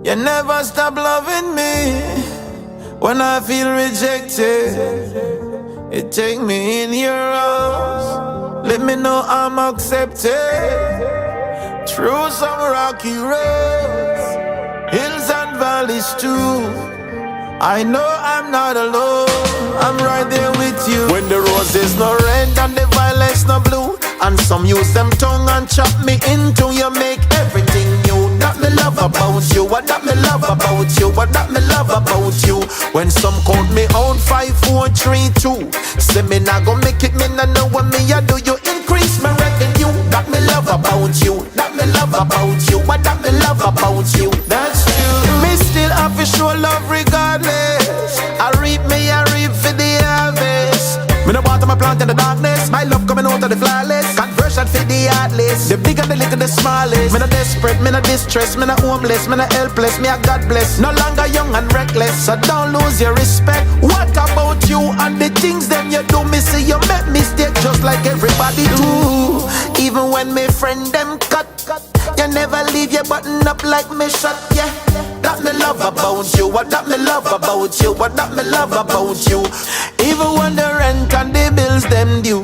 You never stop loving me when I feel rejected. You take me in your arms, let me know I'm accepted. Through some rocky roads, hills and valleys too, I know I'm not alone, I'm right there with you. When the roses no red and the violets no blue, and some use them tongue and chop me into, you make everything new. That me love about you, what that me love about you, what that me love about you. When some count me out 5, 4, 3, 2, say me nah go make it, me nah know what me a do. You increase my revenue, that me love about you, that me love about you, what that me love about you. That's true. Me still have to show love regardless. I reap for the harvest. Me no water my plant in the darkness. My love coming out of the flawless. Conversion for the heartless. The big and the little, the smallest. Me no desperate, me no distressed, me no homeless, me no helpless, me a God bless. No longer young and reckless, so don't lose your respect. What about you and the things them you do? Me see you make mistake just like everybody do. Even when me friend them cut, you never leave your button up like me shot, yeah. That me love about you, what that me love about you, what that me love about you. Even when the rent and the bills them due,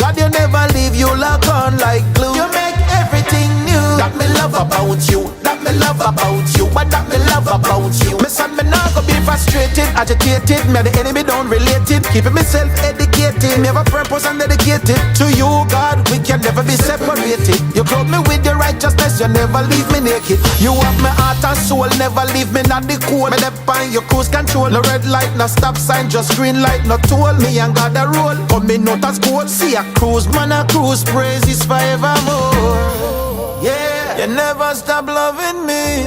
God you never leave you lock on like glue. You make everything new. That me love about you, that me love about you, what that me love about you. Me son me not go be frustrated, agitated, me the enemy don't relate it. Keeping myself educated, me have a purpose and dedicated to you, God. We can never be separated. You clothe me with your righteousness, you never leave me naked. You have my heart and soul, never leave me not the cold. Me depend your cruise control, no red light, no stop sign, just green light, no toll. Me and God a roll, come me not as cold. See a cruise, man a cruise, praises forevermore. Yeah, you never stop loving me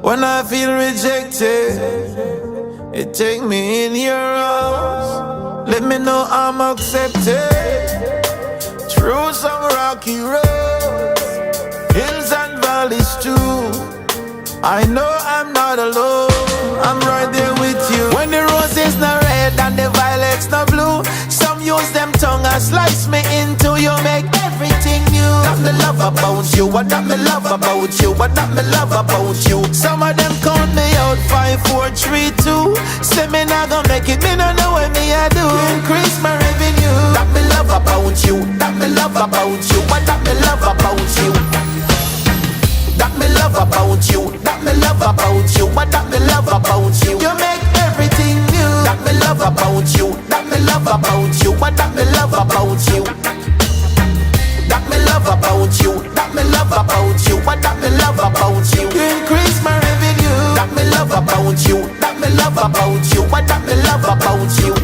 when I feel rejected. You take me in your arms, let me know I'm accepted. Through some rocky roads, hills and valleys too, I know I'm not alone, I'm right there with you. When the roses not red and the violets not blue, some use them tongue and slice me into, you make everything new. That me love about you, what that me love about you, what that me love about you. Some of them count me out 5, 4, 3, 2, say me not gon' make it, me don't know what me I do. Increase my revenue. That me love about you, that me love about you, what that me love about you. That me love about you, that me love about you, what that me love about you. You make everything new. That me love about you, that me love about you, what that me love about you. That me love about you, that me love about you, what that me love about you. You increase my revenue. That me love about you, that me love about you, what that me love about you.